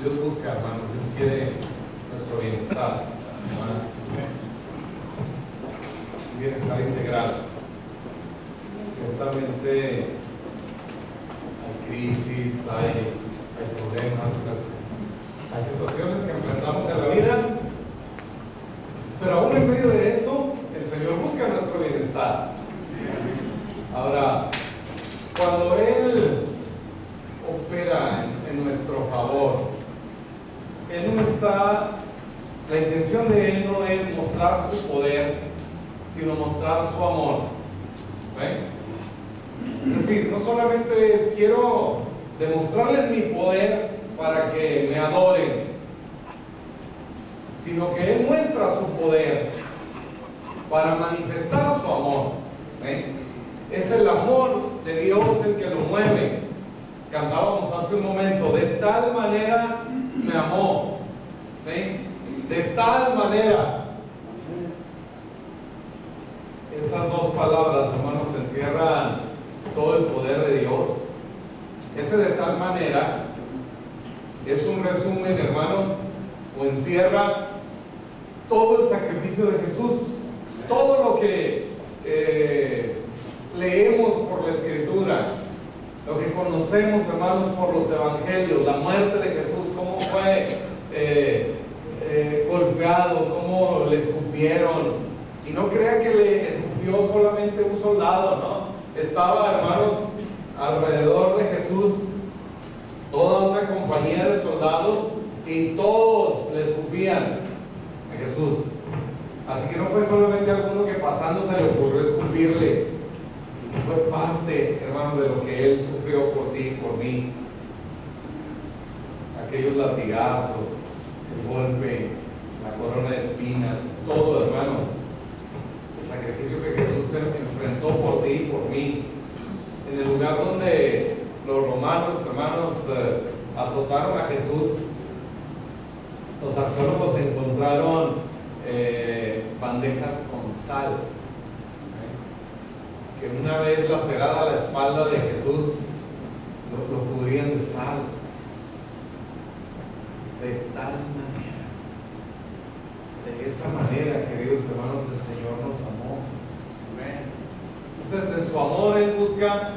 Dios busca, hermanos, Dios quiere nuestro bienestar, hermano. Bienestar integral. Ciertamente hay crisis, hay problemas, hay situaciones que enfrentamos en la vida, pero aún en medio de eso, el Señor busca nuestro bienestar. Ahora, cuando Él opera en nuestro favor, Él no está, la intención de Él no es mostrar su poder, sino mostrar su amor. ¿Sí? Es decir, no solamente es quiero demostrarles mi poder para que me adoren, sino que Él muestra su poder para manifestar su amor. ¿Sí? Es el amor de Dios el que lo mueve. Cantábamos hace un momento, de tal manera me amó. ¿Sí? De tal manera. Esas dos palabras, hermanos, encierran todo el poder de Dios. Ese de tal manera es un resumen, hermanos, o encierra todo el sacrificio de Jesús, todo lo que leemos por la Escritura, lo que conocemos, hermanos, por los evangelios, la muerte de Jesús, cómo fue golpeado, cómo le escupieron. Y no crea que le escupió solamente un soldado, ¿no? Estaba, hermanos, alrededor de Jesús toda una compañía de soldados y todos le escupían a Jesús. Así que no fue solamente alguno que pasando se le ocurrió escupirle. Fue parte, hermanos, de lo que Él sufrió por ti y por mí. Aquellos latigazos, el golpe, la corona de espinas, todo, hermanos. El sacrificio que Jesús se enfrentó por ti y por mí. En el lugar donde los romanos, hermanos, azotaron a Jesús, los arqueólogos encontraron bandejas con sal, ¿sí? Que una vez lacerada la espalda de Jesús lo cubrían de sal. De tal manera, de esa manera, queridos hermanos, el Señor nos amó. Amén. Entonces, en su amor Él busca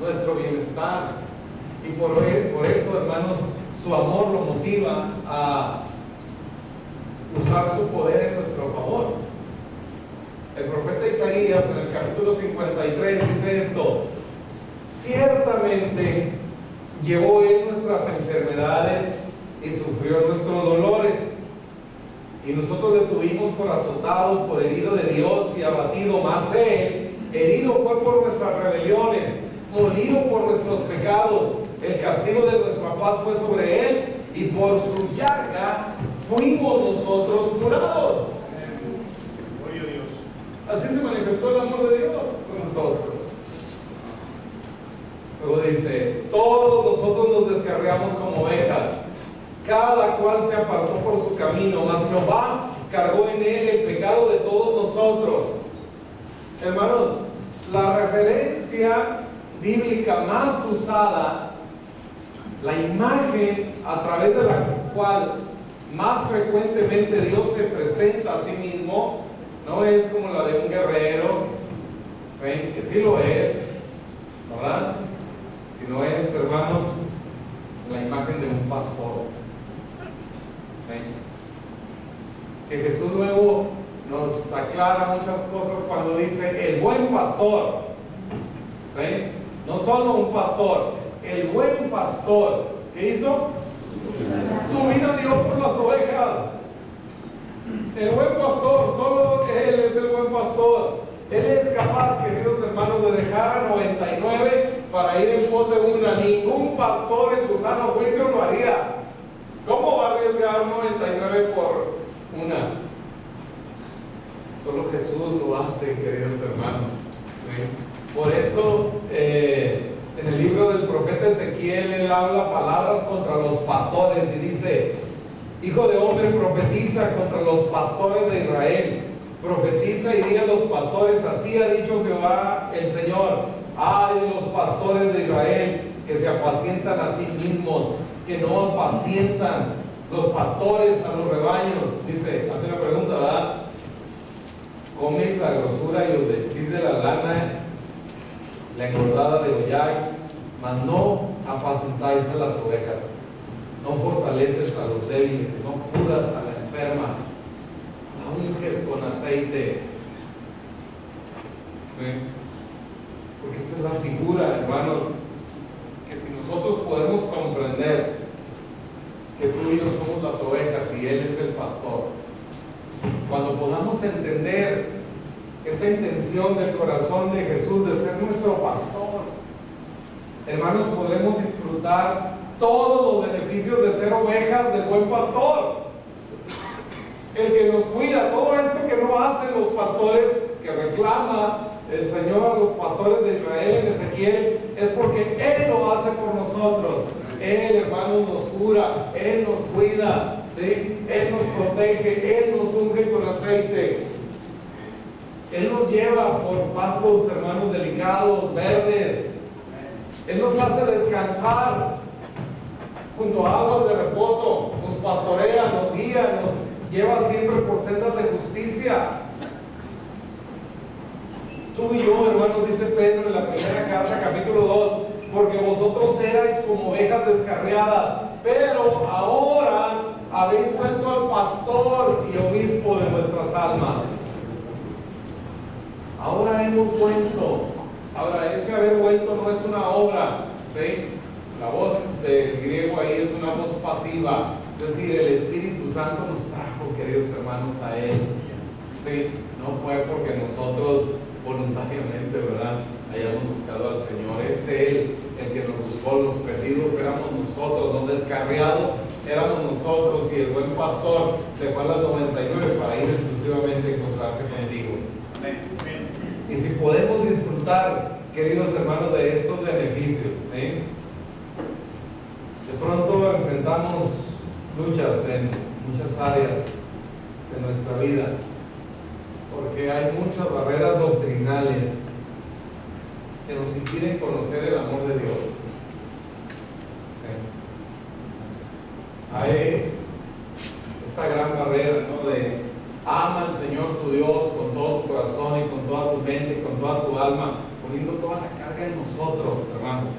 nuestro bienestar, y por eso, hermanos, su amor lo motiva a usar su poder en nuestro favor. El profeta Isaías en el capítulo 53 dice esto: ciertamente llevó Él nuestras enfermedades y sufrió nuestros dolores, y nosotros le tuvimos por azotado, por herido de Dios y abatido. Mas Él herido fue por nuestras rebeliones, molido por nuestros pecados. El castigo de nuestra paz fue sobre Él, y por su llaga fuimos nosotros curados. Gloria a Dios. Así se manifestó el amor de Dios con nosotros. Luego dice: todos nosotros nos descarriamos como ovejas, cada cual se apartó por su camino, mas Jehová cargó en él el pecado de todos nosotros. Hermanos, la referencia bíblica más usada, la imagen a través de la cual más frecuentemente Dios se presenta a sí mismo, no es como la de un guerrero, ¿sí? Que sí lo es, ¿verdad? Sino es, hermanos, la imagen de un pastor. ¿Sí? Que Jesús luego nos aclara muchas cosas cuando dice el buen pastor. ¿Sí? No solo un pastor, el buen pastor. ¿Qué hizo? Su vida dio por las ovejas. El buen pastor, solo Él es el buen pastor. Él es capaz, queridos hermanos, de dejar a 99 para ir en pos de una. Ningún pastor en su sano juicio lo haría. ¿Cómo va a arriesgar 99 por una? Solo Jesús lo hace, queridos hermanos. ¿Sí? Por eso, en el libro del profeta Ezequiel, él habla palabras contra los pastores y dice: hijo de hombre, profetiza contra los pastores de Israel. Profetiza y di a los pastores: así ha dicho Jehová el Señor, Ay de los pastores de Israel que se apacientan a sí mismos, que no apacientan los pastores a los rebaños. Dice, hace una pregunta, ¿verdad? Coméis la grosura y os vestís de la lana, la engordada de holláis, mas no apacentáis a las ovejas, no fortaleces a los débiles, no curas a la enferma, la unges con aceite. ¿Sí? Porque esta es la figura, hermanos, que si nosotros podemos comprender que tú y yo somos las ovejas y Él es el pastor, cuando podamos entender esta intención del corazón de Jesús de ser nuestro pastor, hermanos, podremos disfrutar todos los beneficios de ser ovejas del buen pastor, el que nos cuida. Todo esto que no hacen los pastores, que reclama el Señor a los pastores de Israel en Ezequiel, es porque Él lo hace por nosotros. Él, hermanos, nos cura, Él nos cuida, ¿sí? Él nos protege, Él nos unge con aceite. Él nos lleva por pastos, hermanos, delicados, verdes. Él nos hace descansar junto a aguas de reposo, nos pastorea, nos guía, nos lleva siempre por sendas de justicia. Tú y yo, hermanos, dice Pedro en la primera carta, capítulo 2, porque vosotros erais como ovejas descarriadas, pero ahora habéis vuelto al pastor y obispo de vuestras almas. Ahora hemos vuelto. Ahora, ese haber vuelto no es una obra, ¿sí? La voz del griego ahí es una voz pasiva, es decir, el Espíritu Santo nos trajo, queridos hermanos, a Él. Sí, no fue porque nosotros voluntariamente, ¿verdad?, hayamos buscado al Señor. Es Él el que nos buscó. Los perdidos éramos nosotros, los descarriados éramos nosotros, y el buen pastor dejó a las 99 para ir exclusivamente a encontrarse contigo. Y si podemos disfrutar, queridos hermanos, de estos beneficios, ¿sí? De pronto enfrentamos luchas en muchas áreas de nuestra vida, porque hay muchas barreras doctrinales que nos impiden conocer el amor de Dios. Sí. Hay esta gran barrera, ¿no?, de ama al Señor tu Dios con todo tu corazón y con toda tu mente y con toda tu alma, poniendo toda la carga en nosotros, hermanos.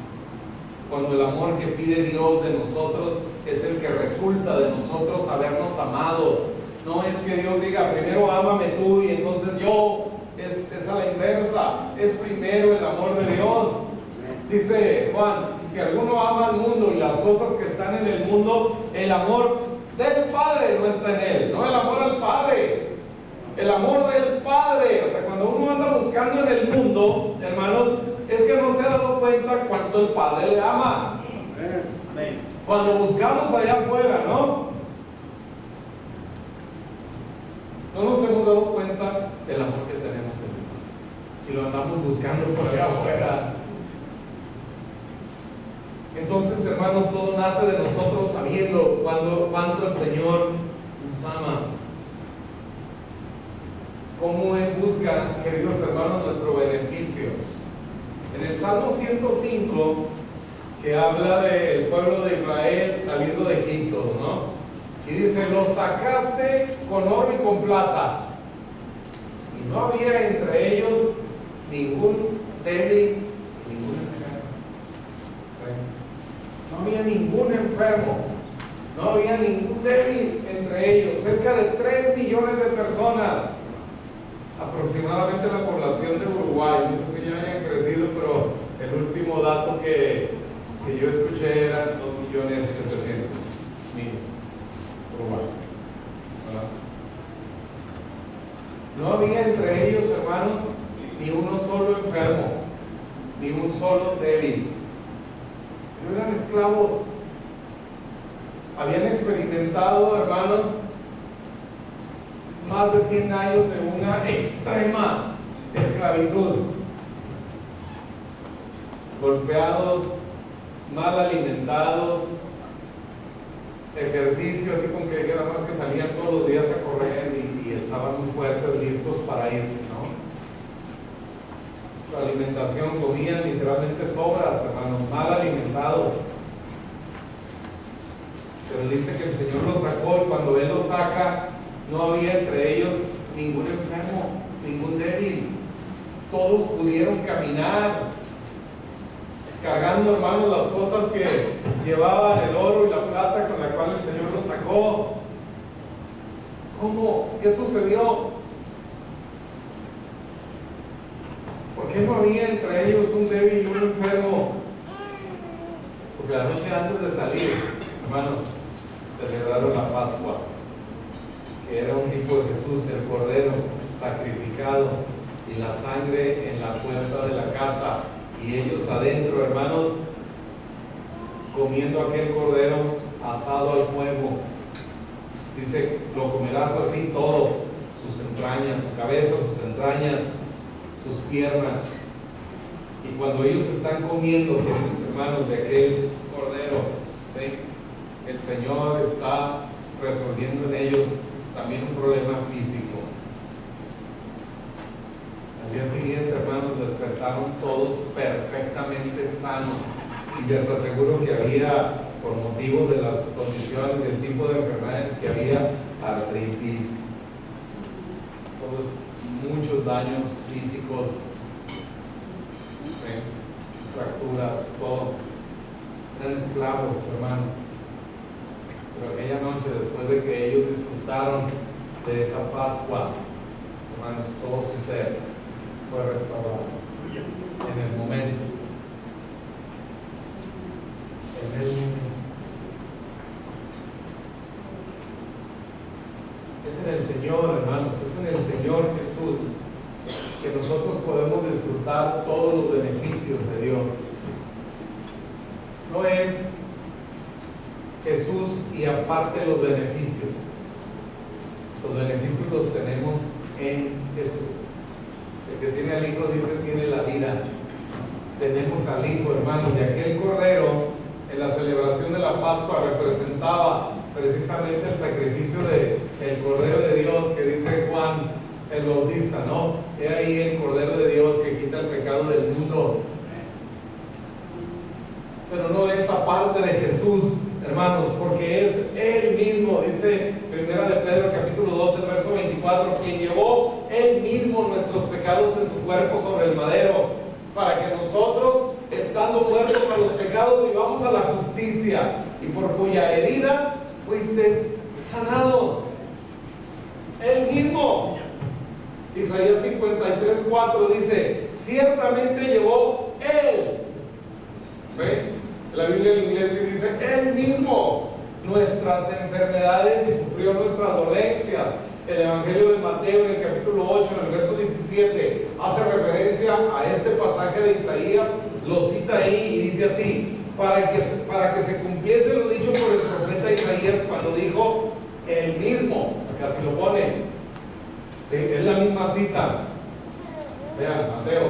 Cuando el amor que pide Dios de nosotros es el que resulta de nosotros habernos amados. No es que Dios diga, primero ámame tú y entonces yo. Es a la inversa. Es primero el amor de Dios. Dice Juan, si alguno ama al mundo y las cosas que están en el mundo, el amor del Padre no está en él. No el amor al Padre, el amor del Padre. O sea, cuando uno anda buscando en el mundo, hermanos, es que no se ha dado cuenta cuánto el Padre le ama. Amén. Cuando buscamos allá afuera, ¿no? No nos hemos dado cuenta del amor que tenemos en Dios y lo andamos buscando por allá afuera. Entonces, hermanos, todo nace de nosotros sabiendo cuánto el Señor nos ama. Cómo Él busca, queridos hermanos, nuestro beneficio. En el Salmo 105, que habla del pueblo de Israel saliendo de Egipto, ¿no? Y dice, los sacaste con oro y con plata, y no había entre ellos ningún débil, ningún enfermo. ¿Sí? No había ningún enfermo, no había ningún débil entre ellos. Cerca de 3 millones de personas, aproximadamente la población de Uruguay. No sé si ya hayan crecido, pero el último dato que yo escuché era 2.700.000. Uruguay. No había entre ellos, hermanos, ni uno solo enfermo, ni un solo débil. No eran esclavos. Habían experimentado, hermanos, más de 100 años de una extrema esclavitud. Golpeados, mal alimentados, ejercicio, así como que nada más que salían todos los días a correr y estaban muy fuertes, listos para ir, ¿no? su alimentación, comían literalmente sobras, hermanos, mal alimentados. Pero dice que el Señor los sacó, y cuando Él los saca, no había entre ellos ningún enfermo, ningún débil. Todos pudieron caminar, cargando, hermanos, las cosas que llevaban, el oro y la plata con la cual el Señor los sacó. ¿Cómo? ¿Qué sucedió? ¿Por qué no había entre ellos un débil y un enfermo? Porque la noche antes de salir, hermanos, celebraron la Pascua, que era un tipo de Jesús, el Cordero sacrificado, y la sangre en la puerta de la casa, y ellos adentro, hermanos, comiendo aquel Cordero asado al fuego. Dice, lo comerás así todo, sus entrañas, su cabeza, sus entrañas, sus piernas. Y cuando ellos están comiendo, queridos hermanos, de aquel Cordero, ¿sí?, el Señor está resolviendo en ellos también un problema físico. Al día siguiente, hermanos, despertaron todos perfectamente sanos, y les aseguro que había, por motivos de las condiciones y el tipo de enfermedades que había, artritis, todos, muchos daños físicos, ¿sí?, fracturas, todo. Eran esclavos, hermanos. Pero aquella noche, después de que ellos disfrutaron de esa Pascua, hermanos, todo su ser fue restaurado en el momento. En el momento. Es en el Señor, hermanos, es en el Señor Jesús que nosotros podemos disfrutar todos los beneficios de Dios. No es Jesús y aparte los beneficios. Los beneficios los tenemos en Jesús. El que tiene al Hijo, dice, tiene la vida. Tenemos al Hijo, hermanos, y aquel Cordero en la celebración de la Pascua representaba precisamente el sacrificio del Cordero de Dios, que dice Juan el Bautista, ¿no? He ahí el Cordero de Dios que quita el pecado del mundo. Pero no es aparte de Jesús, hermanos, porque es Él mismo. Dice Primera de Pedro capítulo 2, el verso 24, quien llevó Él mismo nuestros pecados en su cuerpo sobre el madero, para que nosotros, estando muertos a los pecados, vivamos a la justicia, y por cuya herida fuisteis sanados. Él mismo. Isaías 53:4 dice, ciertamente llevó Él. ¿Sí? La Biblia en inglés dice, Él mismo, nuestras enfermedades y sufrió nuestras dolencias. El Evangelio de Mateo en el capítulo 8, en el verso 17, hace referencia a este pasaje de Isaías, lo cita ahí y dice así, para que se cumpliese lo dicho por el profeta Isaías cuando dijo, Él mismo, acá se lo pone. Sí, es la misma cita. Vean, Mateo,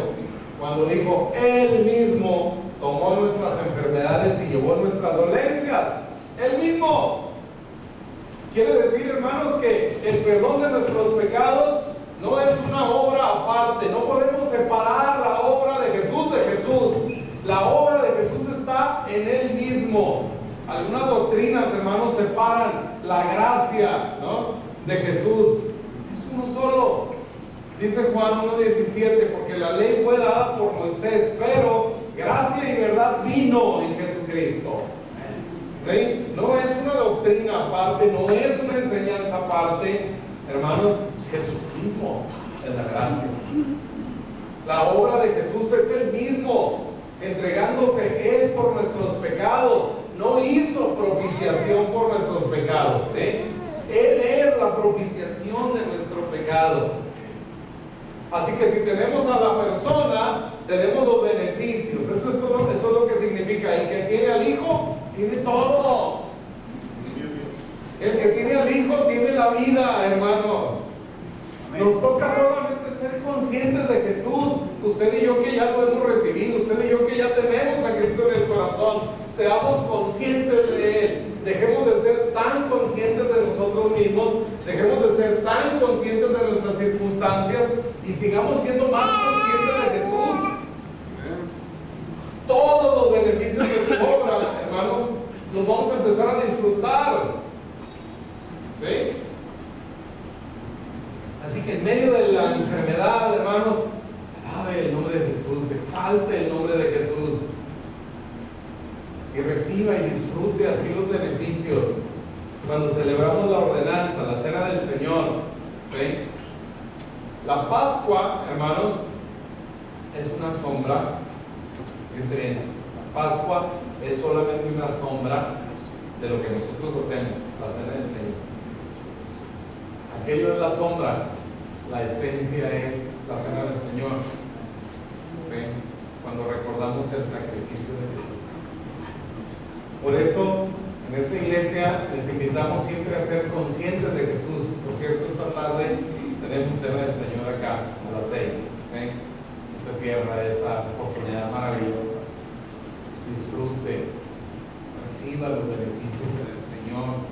cuando dijo, Él mismo tomó nuestras enfermedades y llevó nuestras dolencias. Él mismo. Quiere decir, hermanos, que el perdón de nuestros pecados no es una obra aparte. No podemos separar la obra de Jesús de Jesús. La obra de Jesús está en Él mismo. Algunas doctrinas, hermanos, separan la gracia, ¿no?, de Jesús. Es uno solo. Dice Juan 1:17, porque la ley fue dada por Moisés, pero gracia y verdad vino en Jesucristo. ¿Sí? No es una doctrina aparte, no es una enseñanza aparte, hermanos. Jesús mismo es la gracia. La obra de Jesús es Él mismo, entregándose Él por nuestros pecados. No hizo propiciación por nuestros pecados, ¿eh? Él es la propiciación de nuestro pecado. Así que si tenemos a la persona, tenemos los beneficios. Eso es lo que significa. El que tiene al Hijo, tiene todo. El que tiene al Hijo, tiene la vida, hermanos. Nos toca solamente ser conscientes de Jesús. Usted y yo que ya lo hemos recibido, usted y yo que ya tenemos a Cristo en el corazón, seamos conscientes de Él. Dejemos de ser tan conscientes de nosotros mismos, dejemos de ser tan conscientes de nuestras circunstancias y sigamos siendo más conscientes de Jesús. Todos los beneficios de su obra, hermanos, los vamos a empezar a disfrutar. ¿Sí? Así que en medio de la enfermedad, hermanos, alabe el nombre de Jesús, exalte el nombre de Jesús y reciba y disfrute así los beneficios. Cuando celebramos la ordenanza, la cena del Señor, ¿sí? La Pascua, hermanos, es una sombra. Fíjense bien, la Pascua es solamente una sombra de lo que nosotros hacemos, la cena del Señor. Aquello es la sombra, la esencia es la cena del Señor. ¿Sí? Cuando recordamos el sacrificio de Jesús. Por eso, en esta iglesia les invitamos siempre a ser conscientes de Jesús. Por cierto, esta tarde tenemos cena del Señor acá a las 6. ¿Sí? No se pierda esa oportunidad maravillosa. Disfrute, reciba los beneficios del Señor.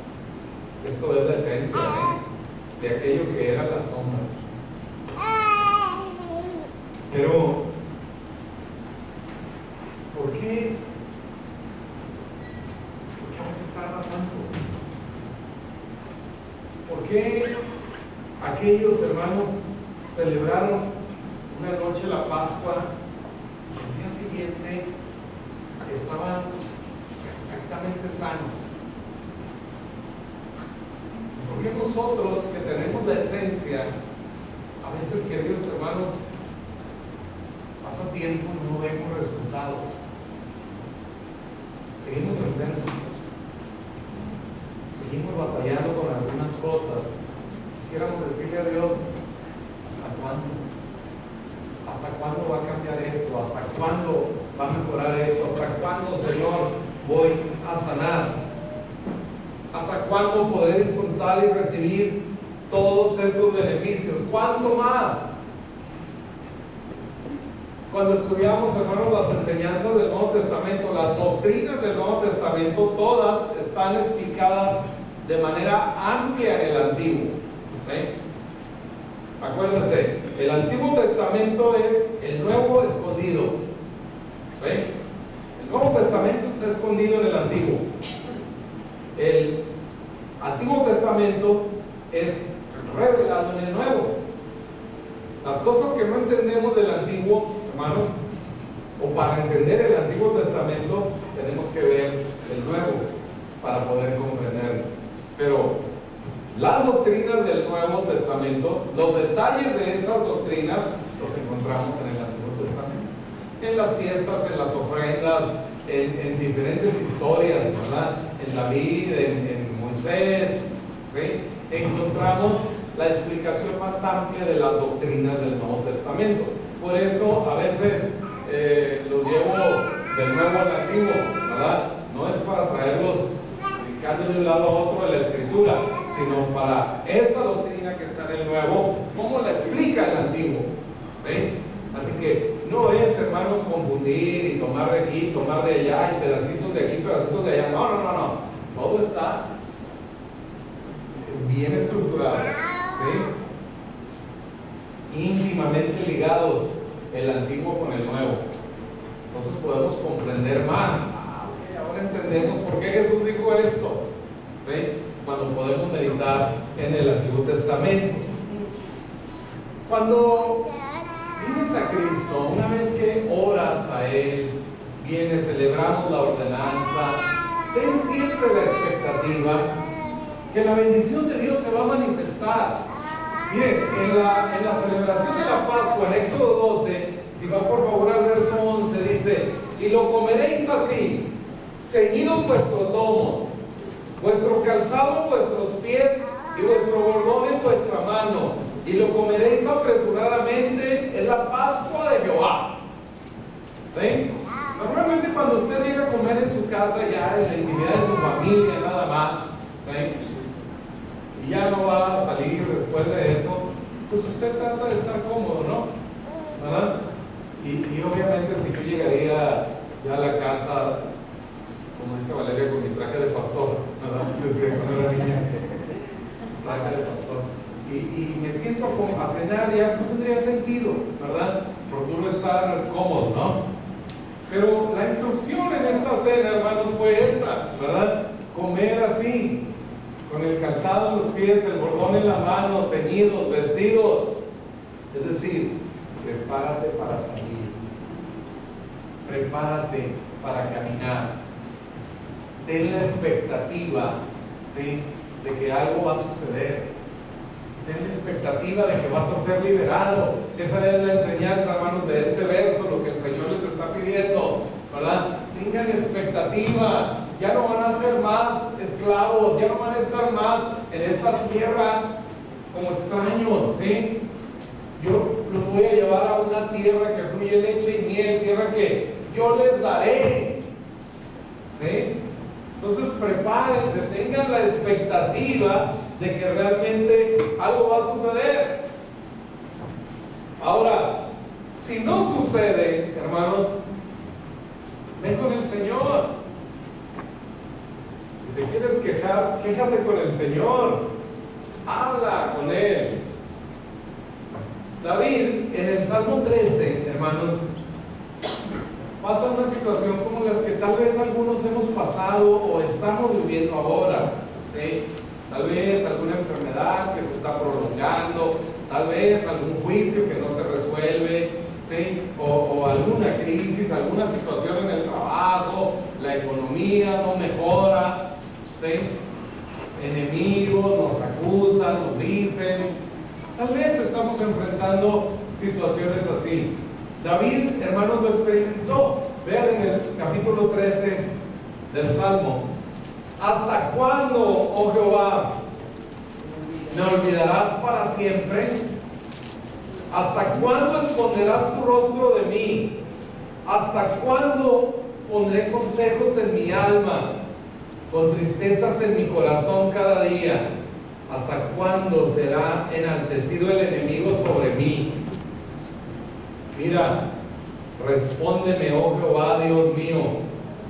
Esto es la esencia de aquello que era la sombra. Pero, ¿por qué a veces tarda tanto? ¿Por qué aquellos hermanos celebraron una noche la Pascua y al día siguiente estaban perfectamente sanos? ¿Por qué nosotros que tenemos la esencia, a veces, queridos hermanos, pasa tiempo y no vemos resultados? Seguimos enfermos, seguimos batallando con algunas cosas. Quisiéramos decirle a Dios, ¿hasta cuándo? ¿Hasta cuándo va a cambiar esto? ¿Hasta cuándo va a mejorar esto? ¿Hasta cuándo, Señor, voy a sanar? ¿Hasta cuándo podré disfrutar y recibir todos estos beneficios? ¿Cuánto más? Cuando estudiamos, hermanos, las enseñanzas del Nuevo Testamento, las doctrinas del Nuevo Testamento, todas están explicadas de manera amplia en el Antiguo. ¿Sí? Acuérdense, el Antiguo Testamento es el Nuevo escondido. ¿Sí? El Nuevo Testamento está escondido en el Antiguo. El Antiguo Testamento es revelado en el Nuevo. Las cosas que no entendemos del Antiguo, hermanos, o para entender el Antiguo Testamento, tenemos que ver el Nuevo para poder comprenderlo. Pero las doctrinas del Nuevo Testamento, los detalles de esas doctrinas, los encontramos en el Antiguo Testamento. En las fiestas, en las ofrendas, en diferentes historias, ¿verdad? En David, en Moisés, ¿sí? Encontramos la explicación más amplia de las doctrinas del Nuevo Testamento. Por eso a veces los llevo del Nuevo al Antiguo, ¿verdad? No es para traerlos brincando de un lado a otro de la Escritura, sino para esta doctrina que está en el Nuevo, ¿cómo la explica el Antiguo? ¿Sí? Así que no es, hermanos, confundir y tomar de aquí, tomar de allá, y pedacitos de aquí, pedacitos de allá. No. Todo está bien estructurado, ¿sí? Íntimamente ligados el Antiguo con el Nuevo. Entonces podemos comprender más. Ahora entendemos por qué Jesús dijo esto, ¿sí? Cuando podemos meditar en el Antiguo Testamento. Cuando vienes a Cristo, una vez que oras a Él, vienes, celebramos la ordenanza, ten siempre la expectativa que la bendición de Dios se va a manifestar. Miren, en la celebración de la Pascua, en Éxodo 12, si va por favor al verso 11, dice: y lo comeréis así, ceñidos vuestros lomos, vuestro calzado en vuestros pies y vuestro bordón en vuestra mano, y lo comeréis apresuradamente, es la Pascua de Jehová. ¿Sí? Normalmente cuando usted llega a comer en su casa, ya en la intimidad de su familia, nada más, ¿sí? Y ya no va a salir después de eso, pues usted trata de estar cómodo, ¿no? ¿Verdad? Y obviamente si yo llegaría ya a la casa, como dice Valeria, con mi traje de pastor, ¿verdad? Desde cuando era niña, traje de pastor. y me siento a cenar, ya no tendría sentido, ¿verdad? Procuro estar cómodo, ¿no? Pero la instrucción en esta cena, hermanos, fue esta, ¿verdad? Comer así, con el calzado en los pies, el bordón en la mano, ceñidos, vestidos. Es decir, prepárate para salir, prepárate para caminar. Ten la expectativa, ¿sí?, de que algo va a suceder. Ten la expectativa de que vas a ser liberado. Esa es la enseñanza, hermanos, de este verso, lo que el Señor les está pidiendo, ¿verdad? Tengan expectativa. Ya no van a ser más esclavos, ya no van a estar más en esta tierra como extraños, ¿sí? Yo los voy a llevar a una tierra que fluye leche y miel, tierra que yo les daré, ¿sí? Entonces prepárense, tengan la expectativa de que realmente algo va a suceder. Ahora, si no sucede, hermanos, ven con el Señor. Si te quieres quejar, quéjate con el Señor. Habla con Él. David, en el Salmo 13, hermanos, pasa una situación como las que tal vez algunos hemos pasado o estamos viviendo ahora, ¿sí? Tal vez alguna enfermedad que se está prolongando, tal vez algún juicio que no se resuelve, ¿sí? O alguna crisis, alguna situación en el trabajo, la economía no mejora, ¿sí? Enemigos nos acusan, nos dicen. Tal vez estamos enfrentando situaciones así. David, hermanos, lo experimentó. Vean en el capítulo 13 del Salmo. ¿Hasta cuándo, oh Jehová, me olvidarás para siempre? ¿Hasta cuándo esconderás tu rostro de mí? ¿Hasta cuándo pondré consejos en mi alma, con tristezas en mi corazón cada día? ¿Hasta cuándo será enaltecido el enemigo sobre mí? Mira, respóndeme, oh Jehová, Dios mío,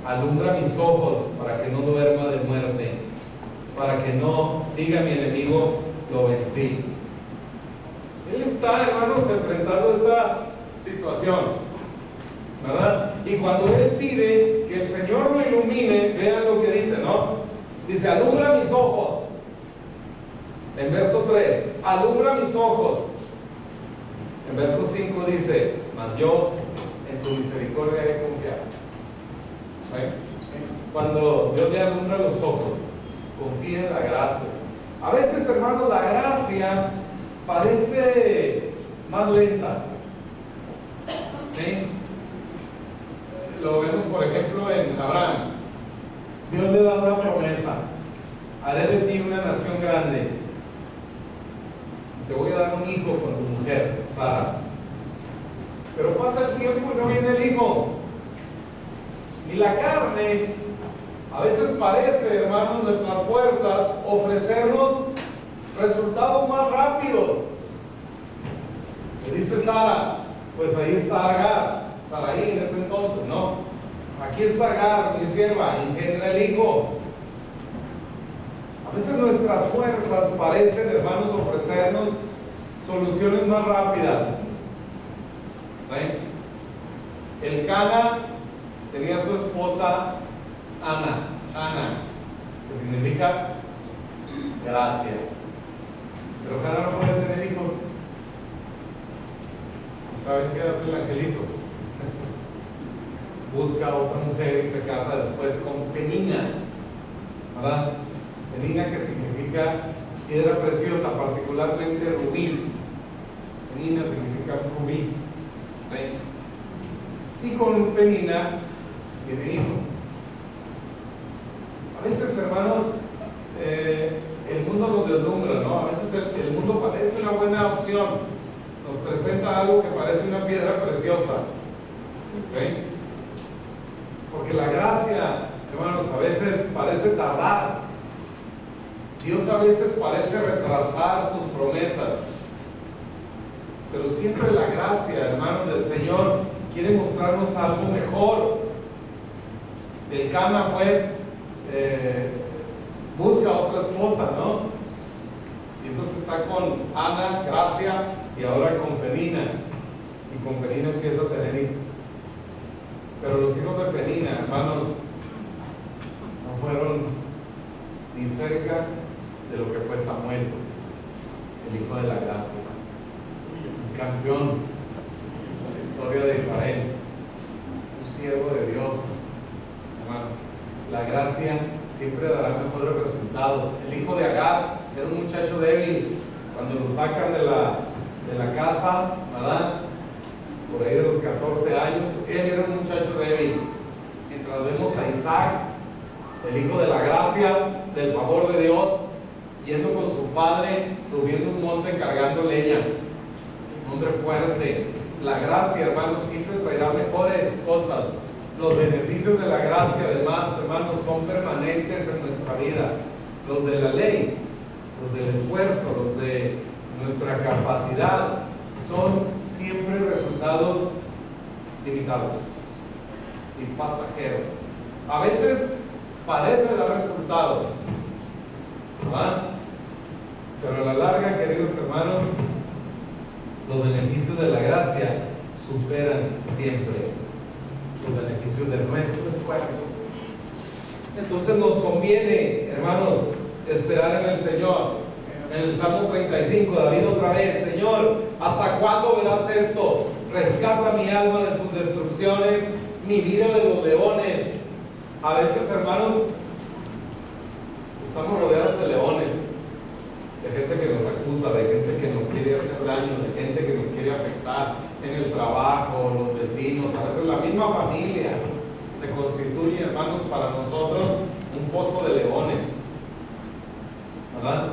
alumbra mis ojos para que no duerma de muerte, para que no diga mi enemigo, lo vencí. Él está, hermanos, enfrentando esta situación, ¿verdad? Y cuando él pide que el Señor lo ilumine, vean lo que dice, ¿no? Dice, alumbra mis ojos. En verso 3, alumbra mis ojos. En verso 5 dice, mas yo en tu misericordia he confiado. ¿Sí? Cuando Dios le alumbra los ojos, confía en la gracia. A veces, hermanos, la gracia parece más lenta. ¿Sí? Lo vemos, por ejemplo, en Abraham. Dios le da una promesa: haré de ti una nación grande. Te voy a dar un hijo con tu mujer, Sara. Pero pasa el tiempo y no viene el hijo. Y la carne, a veces parece, hermanos, nuestras fuerzas, ofrecernos resultados más rápidos. Le dice Sara, pues ahí está Agar, Saraí en ese entonces, ¿no? Aquí está Agar, mi sierva, engendra el hijo. A veces nuestras fuerzas parecen, hermanos, ofrecernos soluciones más rápidas. ¿Sí? El Cana tenía a su esposa Ana, que significa gracia. Pero Cana no puede tener hijos. ¿Saben qué hace el angelito? Busca a otra mujer y se casa después con Penina, ¿verdad? Penina, que significa piedra preciosa, particularmente rubí. Penina significa rubí. ¿Sí? Y con Penina tiene hijos. A veces, hermanos, el mundo nos deslumbra, ¿no? A veces el mundo parece una buena opción. Nos presenta algo que parece una piedra preciosa. ¿Sí? Porque la gracia, hermanos, a veces parece tardar. Dios a veces parece retrasar sus promesas, pero siempre la gracia, hermanos, del Señor quiere mostrarnos algo mejor. El Cana, pues, busca otra esposa, ¿no? Y entonces está con Ana, Gracia y ahora con Penina. Y con Penina empieza a tener hijos. Pero los hijos de Penina, hermanos, no fueron ni cerca de lo que fue Samuel, el hijo de la gracia, un campeón de la historia de Israel, un siervo de Dios. Hermanos, la gracia siempre dará mejores resultados. El hijo de Agar era un muchacho débil. Cuando lo sacan de la casa, ¿verdad?, por ahí de los 14 años, él era un muchacho débil. Mientras vemos a Isaac, el hijo de la gracia, del favor de Dios, yendo con su padre, subiendo un monte cargando leña. Un hombre fuerte. La gracia, hermanos, siempre traerá mejores cosas. Los beneficios de la gracia, además, hermanos, son permanentes en nuestra vida. Los de la ley, los del esfuerzo, los de nuestra capacidad, son siempre resultados limitados y pasajeros. A veces parece dar resultado, ¿verdad? Pero a la larga, queridos hermanos, los beneficios de la gracia superan siempre los beneficios de nuestro esfuerzo. Entonces nos conviene, hermanos, esperar en el Señor. En el Salmo 35, David otra vez: Señor, ¿hasta cuándo verás esto? Rescata mi alma de sus destrucciones, mi vida de los leones. A veces, hermanos, estamos rodeados de leones, de gente que nos acusa, de gente que nos quiere hacer daño, de gente que nos quiere afectar en el trabajo, los vecinos, a veces la misma familia se constituye, hermanos, para nosotros un pozo de leones, ¿verdad?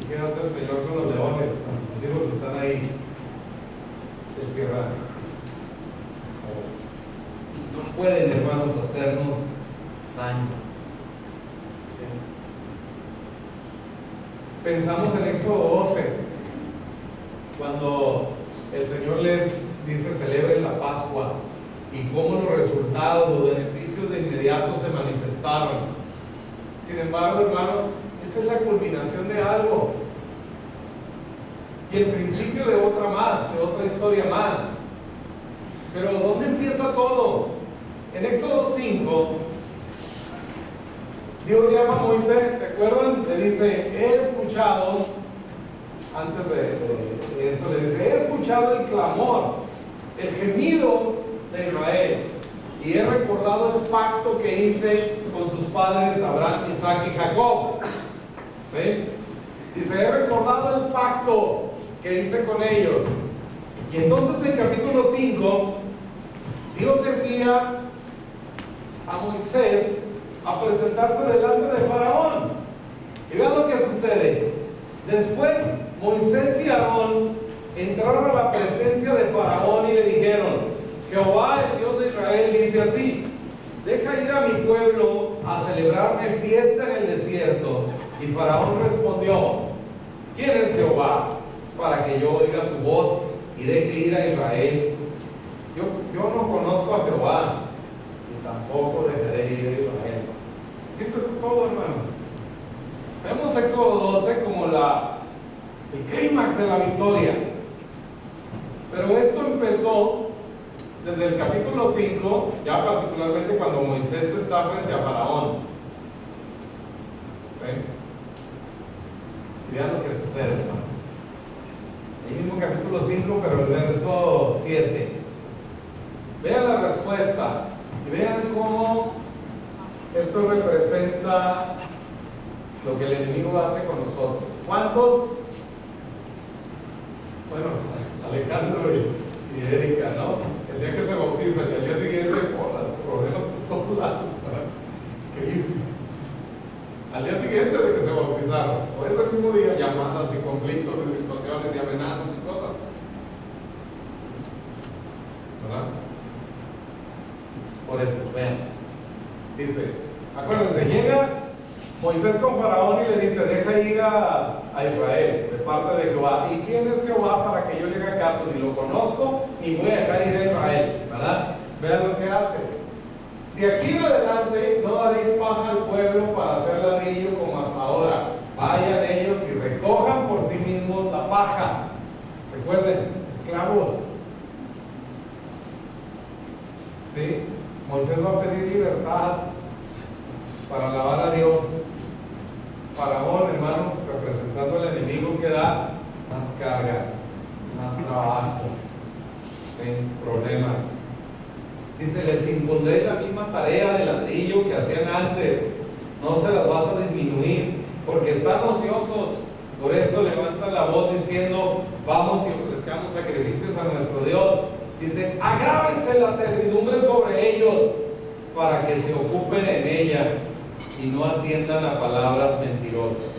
¿Y qué hace el Señor con los leones? Cuando sus hijos están ahí, les cierran. No pueden, hermanos, hacernos daño. ¿Sí? Pensamos en Éxodo 12, cuando el Señor les dice: celebren la Pascua, y cómo los resultados, los beneficios de inmediato se manifestaron. Sin embargo, hermanos, esa es la culminación de algo y el principio de otra más, de otra historia más. Pero ¿dónde empieza todo? En Éxodo 5, Dios llama a Moisés, ¿se acuerdan? Le dice: he escuchado, antes de eso le dice: he escuchado el clamor, el gemido de Israel, y he recordado el pacto que hice con sus padres Abraham, Isaac y Jacob. ¿Sí? Dice: he recordado el pacto que hice con ellos. Y entonces en capítulo 5, Dios envía a Moisés a presentarse delante de Faraón. Y vean lo que sucede. Después Moisés y Aarón entraron a la presencia de Faraón y le dijeron: Jehová, el Dios de Israel, dice así: deja ir a mi pueblo a celebrarme fiesta en el desierto. Y Faraón respondió: ¿quién es Jehová para que yo oiga su voz y deje ir a Israel? Yo no conozco a Jehová, y tampoco dejaré ir a Israel. ¿Siento eso todo, hermanos? Vemos Éxodo 12 como el clímax de la victoria. Pero esto empezó desde el capítulo 5, ya particularmente cuando Moisés está frente a Faraón. ¿Sí? Y vean lo que sucede, hermanos. El mismo capítulo 5, pero el verso 7. Vean la respuesta y vean cómo esto representa lo que el enemigo hace con nosotros. ¿Cuántos? Bueno, Alejandro y Erika, ¿no? El día que se bautizan y al día siguiente, por los problemas por todos lados, ¿verdad? ¿Qué dices? Al día siguiente de que se bautizaron, o ese mismo día, llamadas y conflictos y situaciones y amenazas y cosas, ¿verdad? Por eso, vean, dice, acuérdense, llega Moisés con Faraón y le dice: deja ir a Israel de parte de Jehová. ¿Y quién es Jehová para que yo le haga caso? Ni lo conozco, ni voy a dejar ir a Israel, ¿verdad? Vean lo que hace. De aquí en adelante no daréis paja al pueblo para hacer ladrillo como hasta ahora. vayan ellos y recojan por sí mismos la paja. Recuerden, esclavos. ¿Sí? Moisés va a pedir libertad para alabar a Dios. Faraón, hermanos, representando al enemigo, que da más carga, más trabajo, ¿sí? Problemas. Dice, les impondréis la misma tarea de ladrillo que hacían antes, no se las vas a disminuir, porque están ociosos. Por eso levantan la voz diciendo, vamos y ofrezcamos sacrificios a nuestro Dios. Dice, agrávense la servidumbre sobre ellos, para que se ocupen en ella y no atiendan a palabras mentirosas.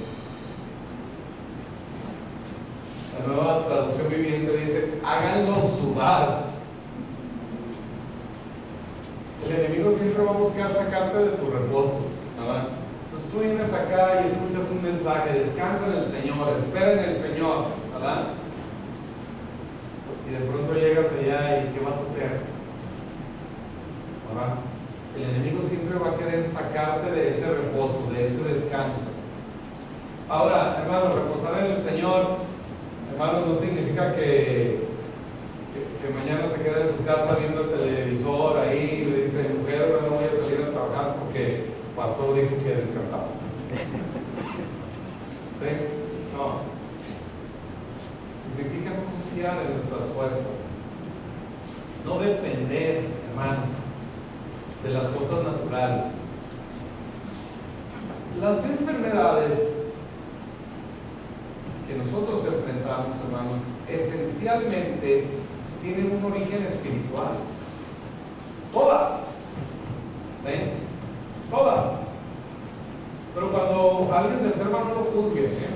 La Nueva Traducción Viviente dice, háganlos sudar. El enemigo siempre va a buscar sacarte de tu reposo, ¿verdad? Entonces tú vienes acá y escuchas un mensaje, descansa en el Señor, espera en el Señor, ¿verdad? Y de pronto llegas allá y ¿qué vas a hacer? ¿Verdad? El enemigo siempre va a querer sacarte de ese reposo, de ese descanso. Ahora, hermanos, reposar en el Señor, hermanos, no significa que mañana se quede en su casa viendo el televisor ahí y le dice, mujer, no voy a salir a trabajar porque el pastor dijo que descansaba. ¿Sí? No. Significa no confiar en nuestras fuerzas. No depender, hermanos, de las cosas naturales. Las enfermedades que nosotros enfrentamos, hermanos, esencialmente tienen un origen espiritual. Todas. ¿Sí? Todas. Pero cuando alguien se enferma, no lo juzguen, ¿eh?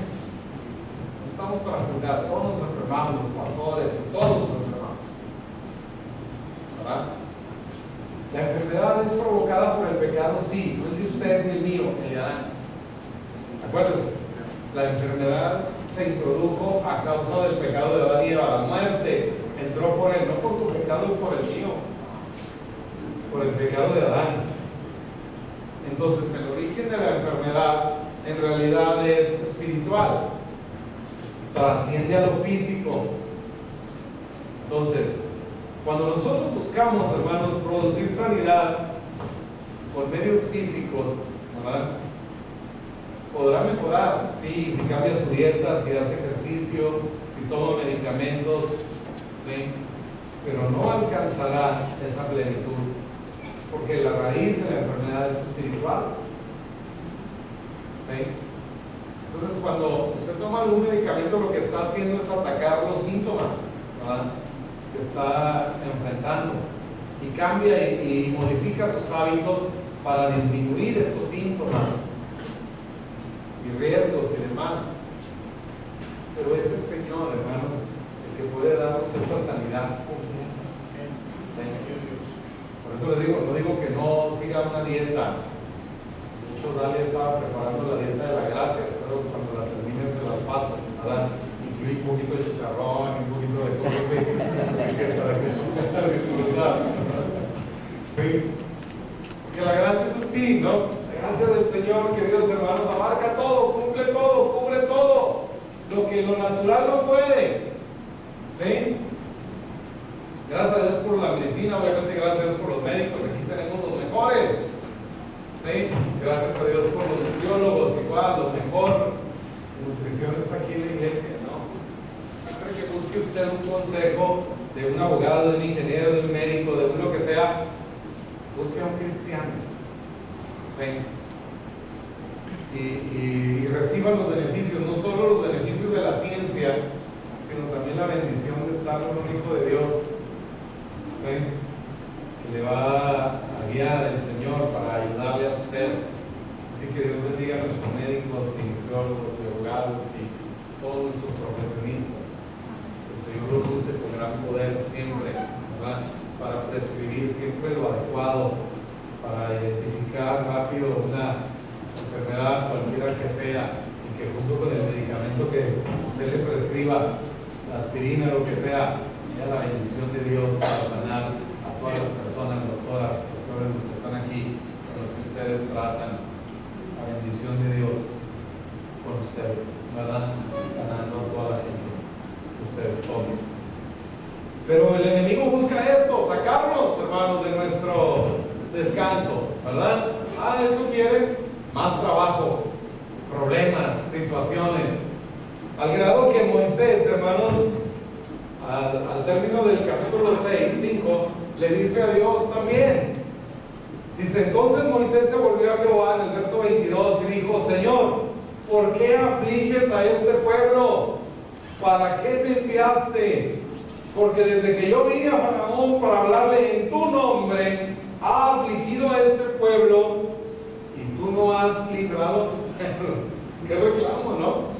No estamos para juzgar. Todos nos enfermamos, los pastores, todos nos enfermamos. ¿Verdad? La enfermedad es provocada por el pecado, sí. No es de usted ni el mío, el de Adán. Acuérdense, la enfermedad se introdujo a causa del pecado de Adán y Eva. La muerte entró por él, no por tu pecado y por el mío, por el pecado de Adán. Entonces, el origen de la enfermedad en realidad es espiritual, trasciende a lo físico. Entonces, cuando nosotros buscamos, hermanos, producir sanidad por medios físicos, ¿verdad? Podrá mejorar, sí, si cambia su dieta, si hace ejercicio, si toma medicamentos, ¿sí? Pero no alcanzará esa plenitud, porque la raíz de la enfermedad es espiritual. ¿Sí? Entonces, cuando usted toma algún medicamento, lo que está haciendo es atacar los síntomas, ¿verdad?, que está enfrentando, y cambia y modifica sus hábitos para disminuir esos síntomas y riesgos y demás. Pero es el Señor, hermanos, el que puede darnos esta sanidad. ¿Sí? Por eso les digo, no digo que no siga una dieta. De hecho, Dalia estaba preparando la dieta de la gracia, espero que cuando la termine se las paso, ¿verdad? Incluye un poquito de chicharrón, un poquito de cosas así, para que disfrutar. Sí. Porque la gracia es así, ¿no? La gracia del Señor, queridos hermanos, abarca todo, cumple todo, cubre todo, lo que lo natural no puede. ¿Sí? Gracias a Dios por la medicina, obviamente gracias a Dios por los médicos, aquí tenemos los mejores. ¿Sí? Gracias a Dios por los nutriólogos, igual, lo mejor. La nutrición está aquí en la iglesia, ¿no? Siempre que busque usted un consejo de un abogado, de un ingeniero, de un médico, de uno que sea, busque a un cristiano. ¿Sí? Y reciba los beneficios, no solo los beneficios de la ciencia, sino también la bendición de estar con un hijo de Dios, ¿sí?, que le va a guiar el Señor para ayudarle a usted. Así que Dios bendiga a nuestros médicos y nutriólogos y abogados y todos nuestros profesionistas. El Señor los use con gran poder siempre, ¿verdad?, para prescribir siempre lo adecuado, para identificar rápido una enfermedad cualquiera que sea, y que junto con el medicamento que usted le prescriba, la aspirina, lo que sea, sea la bendición de Dios para sanar a todas las personas, doctoras, doctores, los que están aquí, con los que ustedes tratan. La bendición de Dios. con ustedes, ¿verdad? Sanando a toda la gente que ustedes comen. Pero el enemigo busca esto, sacarnos, hermanos, de nuestro descanso, ¿verdad? Eso quiere más trabajo, problemas, situaciones. Al grado que Moisés, hermanos, al término del capítulo 6, 5, le dice a Dios también. Dice, entonces Moisés se volvió a Jehová en el verso 22 y dijo, Señor, ¿por qué afliges a este pueblo? ¿Para qué me enviaste? Porque desde que yo vine a Faraón para hablarle en tu nombre, ha afligido a este pueblo y tú no has librado a tu pueblo. Qué reclamo, ¿no?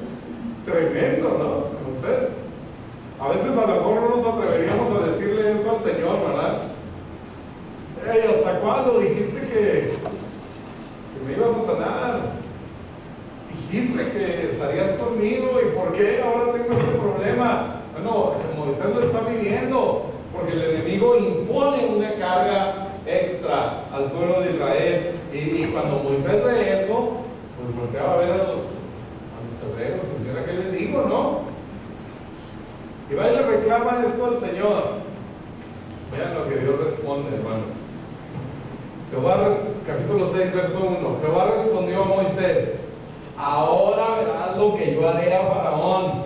Tremendo, ¿no? Entonces, a veces a lo mejor no nos atreveríamos a decirle eso al Señor, ¿verdad? Hey, ¿hasta cuándo dijiste que me ibas a sanar? Dijiste que estarías conmigo y ¿por qué ahora tengo este problema? Bueno, Moisés lo está viviendo porque el enemigo impone una carga extra al pueblo de Israel y cuando Moisés ve eso, pues volteaba a ver a los hebreos y mira qué les digo, ¿no? Y va y le reclaman esto al Señor. Vean lo que Dios responde, hermanos. Capítulo 6, verso 1. Jehová respondió a Moisés, ahora verás lo que yo haré a Faraón,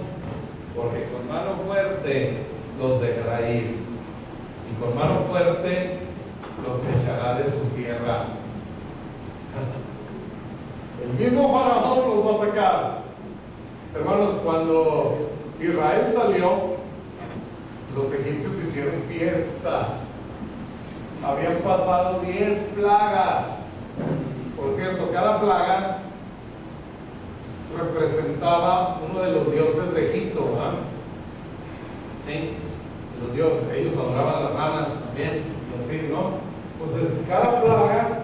porque con mano fuerte los dejará ir, y con mano fuerte los echará de su tierra. El mismo Faraón los va a sacar. Hermanos, cuando Israel salió, los egipcios hicieron fiesta. Habían pasado 10 plagas. Por cierto, cada plaga representaba uno de los dioses de Egipto, ¿verdad? Sí, los dioses, ellos adoraban las ranas también, y así, ¿no? Entonces, cada plaga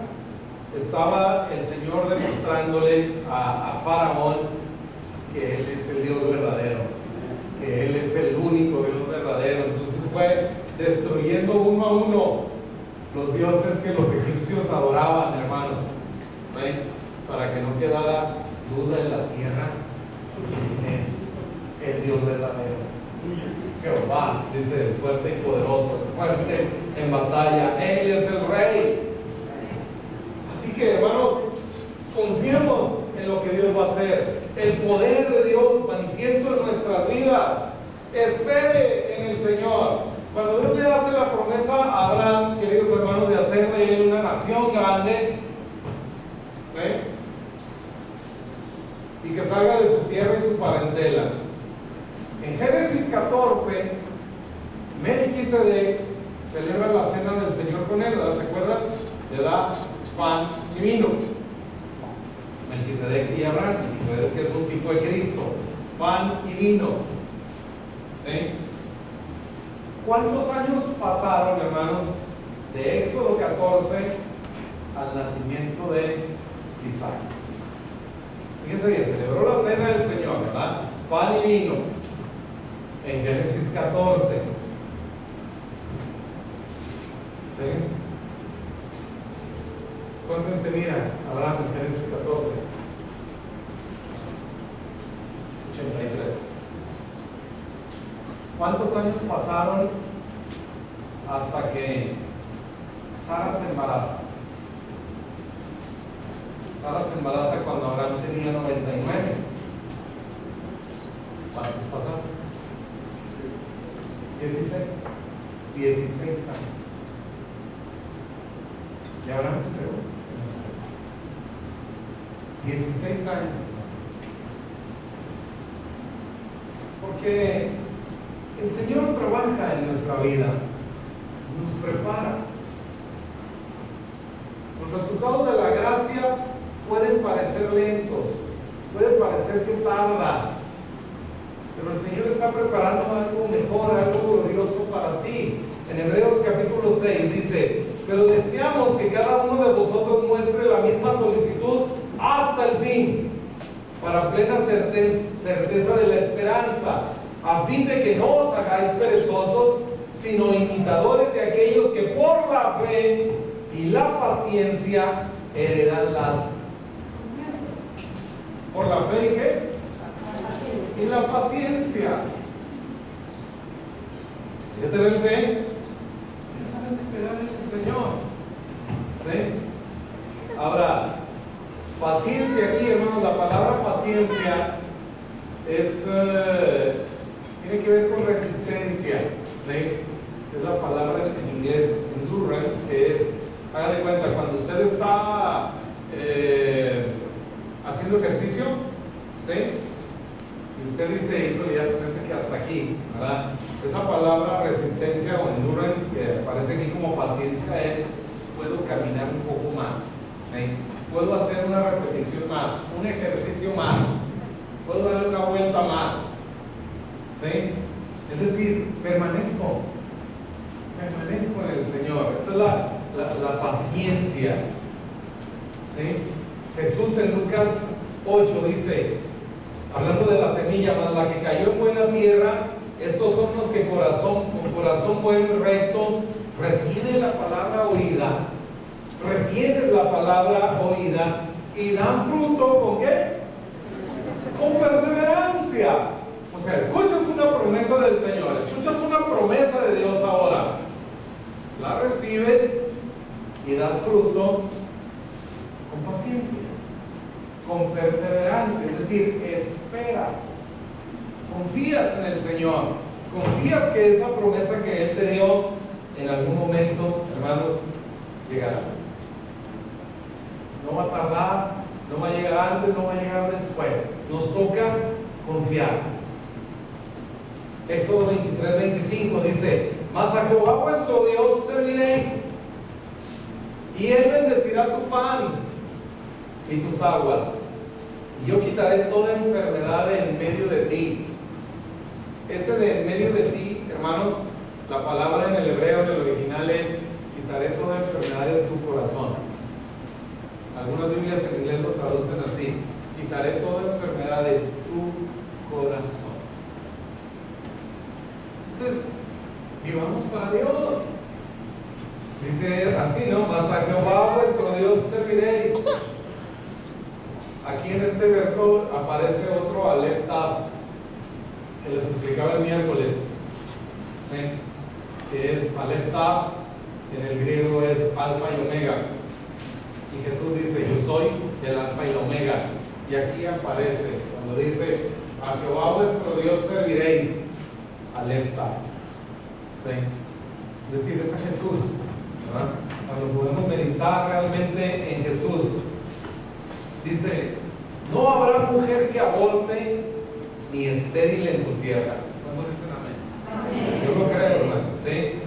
estaba el Señor demostrándole a Faraón que Él es el Dios verdadero, que Él es el único Dios verdadero. Entonces fue destruyendo uno a uno los dioses que los egipcios adoraban, hermanos, ¿sí? Para que no quedara duda en la tierra quién es el Dios verdadero. Jehová, dice, el fuerte y poderoso, el fuerte en batalla, Él es el Rey. Así que, hermanos, confiemos en lo que Dios va a hacer. El poder de Dios manifiesto en nuestras vidas. Espere en el Señor. Cuando Dios le hace la promesa a Abraham, queridos hermanos, de hacer de él una nación grande, ¿sí? Y que salga de su tierra y su parentela. En Génesis 14, Melquisedec celebra la cena del Señor con él, ¿se acuerdan? Le da pan y vino. Melquisedec y Abraham, Melquisedec que es un tipo de Cristo, pan y vino. ¿Sí? ¿Cuántos años pasaron, hermanos, de Éxodo 14 al nacimiento de Isaac? Fíjense bien, celebró la cena del Señor, ¿verdad? Pan y vino en Génesis 14. ¿Sí? ¿Cuántos se mira Abraham en Génesis 14? 83. ¿Cuántos años pasaron hasta que Sara se embaraza? Sara se embaraza cuando Abraham tenía 99. ¿Cuántos pasaron? 16 años. Y Abraham esperó 16 años. Porque el Señor trabaja en nuestra vida, nos prepara. Los resultados de la gracia pueden parecer lentos, puede parecer que tarda, pero el Señor está preparando algo mejor, algo glorioso para ti. En Hebreos capítulo 6 dice, pero deseamos que cada uno de vosotros muestre la misma solicitud hasta el fin, para plena certeza de la esperanza, a fin de que no os hagáis perezosos, sino imitadores de aquellos que por la fe y la paciencia heredan las promesas. Por la fe y qué? Y la paciencia. ¿Qué tener fe? Es saber esperar en el Señor. ¿Sí? Ahora, paciencia aquí, hermanos, la palabra paciencia es, tiene que ver con resistencia. ¿Sí? Es la palabra en inglés, endurance, que es, haga de cuenta, cuando usted está haciendo ejercicio, ¿sí? Y usted dice, híjole, ya se me hace que hasta aquí, ¿verdad? Esa palabra resistencia o endurance, que aparece aquí como paciencia, es, puedo caminar un poco más, ¿sí? Puedo hacer una repetición más, un ejercicio más, puedo darle una vuelta más, ¿sí? Es decir, permanezco en el Señor. Esta es la paciencia, ¿sí? Jesús en Lucas 8 dice, hablando de la semilla, más la que cayó en buena tierra, estos son los que con corazón bueno y recto retienen la palabra oída, retienen la palabra oída y dan fruto, ¿con qué? Con perseverancia. O sea, escuchas una promesa del Señor, escuchas una promesa de Dios ahora, la recibes y das fruto con paciencia, con perseverancia, es decir, esperas, confías en el Señor, confías que esa promesa que Él te dio en algún momento, hermanos, llegará. No va a tardar, no va a llegar antes, no va a llegar después. Nos toca confiar. Éxodo 23, 25 dice, mas a Jehová vuestro Dios serviréis, y Él bendecirá tu pan y tus aguas, y yo quitaré toda enfermedad de en medio de ti. Ese de en medio de ti, hermanos, la palabra en el hebreo, en el original es, quitaré toda enfermedad de tu corazón. Algunas Biblias en inglés lo traducen así, quitaré toda enfermedad de tu corazón. Entonces, vivamos para Dios. Dice así, ¿no? Mas a Jehová vuestro Dios serviréis. Aquí en este verso aparece otro Aleph Tav, que les explicaba el miércoles, ¿sí? Que es Aleph Tav, en el griego es alfa y omega. Y Jesús dice, yo soy el alfa y la omega. Y aquí aparece, cuando dice, a Jehová vuestro Dios serviréis, Aleph Tav, ¿sí? Es decir, es a Jesús, ¿verdad? Cuando podemos meditar realmente en Jesús, dice, no habrá mujer que aborte ni estéril en tu tierra. ¿Cuántos dicen amén? Yo lo creo, hermano, ¿sí?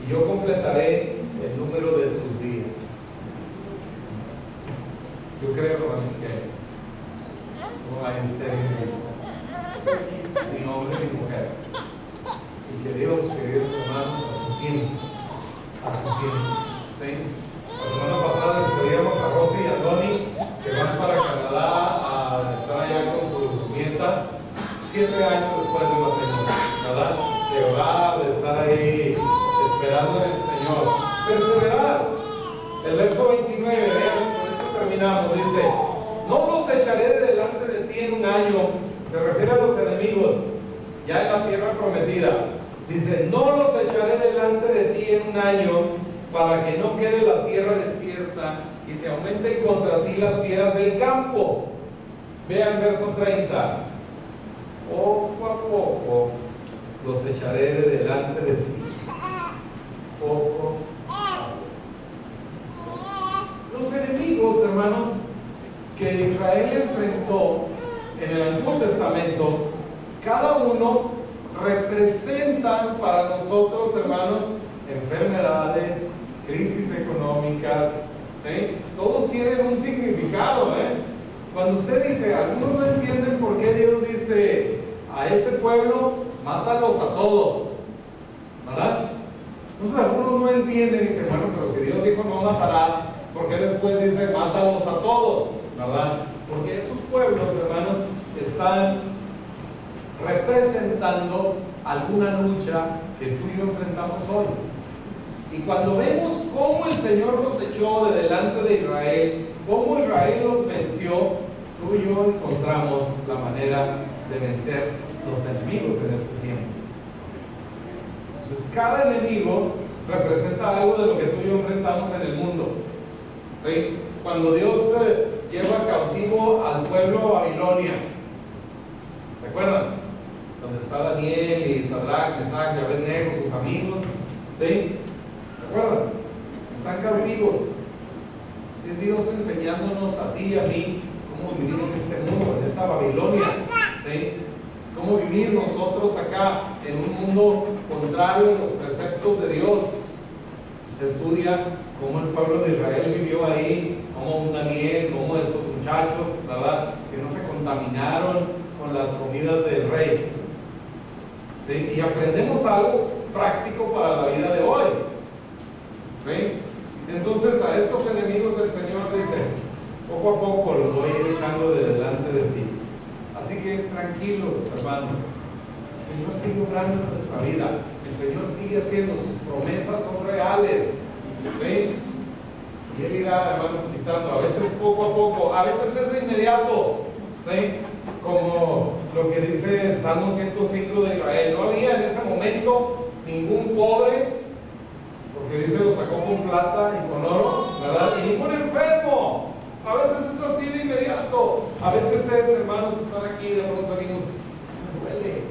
Y yo completaré el número de tus días. Yo creo, hermanos, que no hay estériles, ni hombre ni mujer. Y que Dios, queridos hermanos, a su tiempo, ¿sí? La semana pasada despedíamos a Rosy y a Tony, que van para Canadá a estar allá con su nieta, 7 años después de matrimonio, ¿verdad? De orar, de estar ahí esperando en el Señor. Perseverar. El verso 29, vean, con eso terminamos, dice, no los echaré de delante de ti en un año, se refiere a los enemigos, ya en la tierra prometida. Dice, no los echaré delante de ti en un año, para que no quede la tierra desierta y se aumenten contra ti las fieras del campo. Vean verso 30. Poco a poco los echaré de delante de ti. Poco a poco. Los enemigos, hermanos, que Israel enfrentó en el Antiguo Testamento, cada uno representan para nosotros, hermanos, enfermedades, crisis económicas, ¿sí? Todos tienen un significado, ¿eh? Cuando usted dice, algunos no entienden por qué Dios dice a ese pueblo, mátalos a todos, ¿verdad? Entonces algunos no entienden y dicen, bueno, pero si Dios dijo no matarás, ¿por qué después dice mátalos a todos? ¿Verdad? Porque esos pueblos, hermanos, están representando alguna lucha que tú y yo enfrentamos hoy. Y cuando vemos cómo el Señor los echó de delante de Israel, cómo Israel los venció, tú y yo encontramos la manera de vencer los enemigos en este tiempo. Entonces, cada enemigo representa algo de lo que tú y yo enfrentamos en el mundo. ¿Sí? Cuando Dios lleva cautivo al pueblo a Babilonia, ¿se acuerdan? Donde está Daniel y Sadrach, Mesach y Abednego, sus amigos, ¿sí? ¿Se acuerdan? Están cautivos. Es Dios enseñándonos a ti y a mí cómo vivir en este mundo, en esta Babilonia, ¿sí? Cómo vivir nosotros acá en un mundo contrario a los preceptos de Dios. Estudia cómo el pueblo de Israel vivió ahí, cómo un Daniel, cómo esos muchachos, ¿verdad? Que no se contaminaron con las comidas del rey. ¿Sí? Y aprendemos algo práctico para la vida de hoy. ¿Sí? Entonces a estos enemigos el Señor dice, poco a poco los voy a ir echando de delante de ti. Así que tranquilos, hermanos, el Señor sigue obrando en nuestra vida, el Señor sigue haciendo, sus promesas son reales, ¿sí? Y Él irá, hermanos, quitando, a veces poco a poco, a veces es de inmediato, ¿sí? Como lo que dice el Salmo 105 de Israel, no había en ese momento ningún pobre, porque dice lo sacó con plata y con oro, ¿verdad? Y ningún enfermo. A veces es así de inmediato. A veces es, hermanos, estar aquí y de pronto salimos, me duele.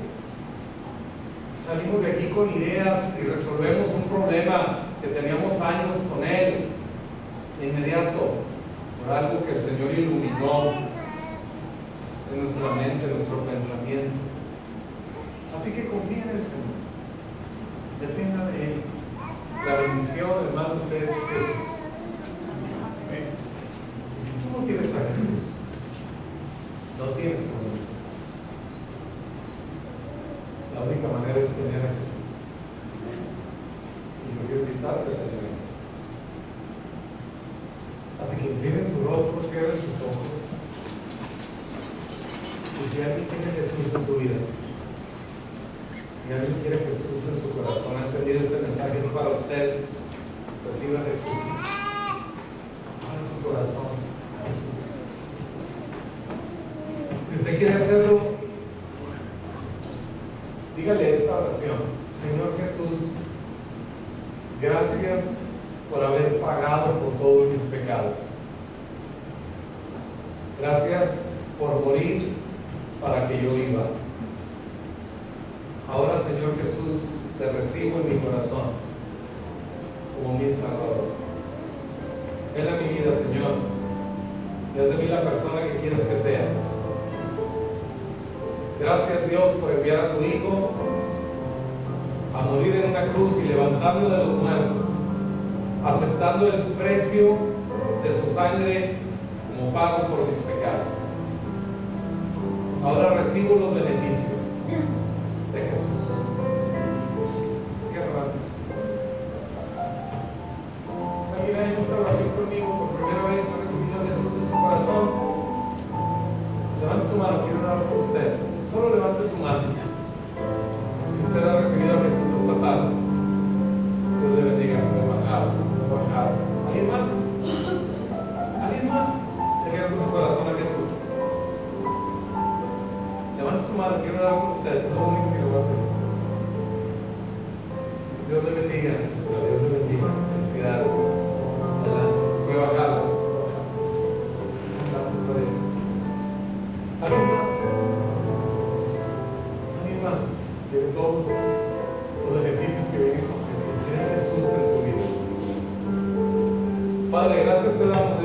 Salimos de aquí con ideas y resolvemos un problema que teníamos años con él. De inmediato, por algo que el Señor iluminó en nuestra mente, en nuestro pensamiento. Así que confía en el Señor. Dependa de Él. La bendición, hermanos, es Jesús. Y si tú no tienes a Jesús, no tienes promesa. La única manera es tener a Jesús. Y yo quiero invitarte a tener a Jesús. Así que inclinen su rostro, cierren sus ojos. Y si alguien tiene Jesús en su vida, si alguien quiere Jesús en su corazón, ha entendido este mensaje, es para usted. Reciba a Jesús. Abra su corazón a Jesús. Si usted quiere hacerlo, dígale esta oración: Señor Jesús, gracias por haber pagado por todos mis pecados. Gracias por morir para que yo viva. Ahora, Señor Jesús, te recibo en mi corazón como mi Salvador. Ven a mi vida, Señor, y haz de mí la persona que quieres que sea. Gracias, Dios, por enviar a tu Hijo a morir en una cruz y levantarlo de los muertos, aceptando el precio de su sangre como pago por mis pecados. Ahora recibo los beneficios de Jesús. Cierra. ¿Alguien ha hecho esta oración conmigo? Por primera vez ha recibido a Jesús en su corazón. Levante su mano, quiero orar por usted. Solo levante su mano. Si usted ha recibido a Jesús esta tarde, Dios le bendiga. Puede bajar, puede bajar. ¿Alguien más? ¿Alguien más? Le quiero su corazón a Jesús. Levante su mano, quiero orar por usted. Es lo único que le voy a pedir. Dios le bendiga, Señor. Dios le bendiga. Felicidades. Adelante. Voy a bajarla. Gracias a Dios. ¿Alguien más? ¿Alguien más? Tiene todos los beneficios que vienen con Jesús. Tiene Jesús en su vida. Padre, gracias te damos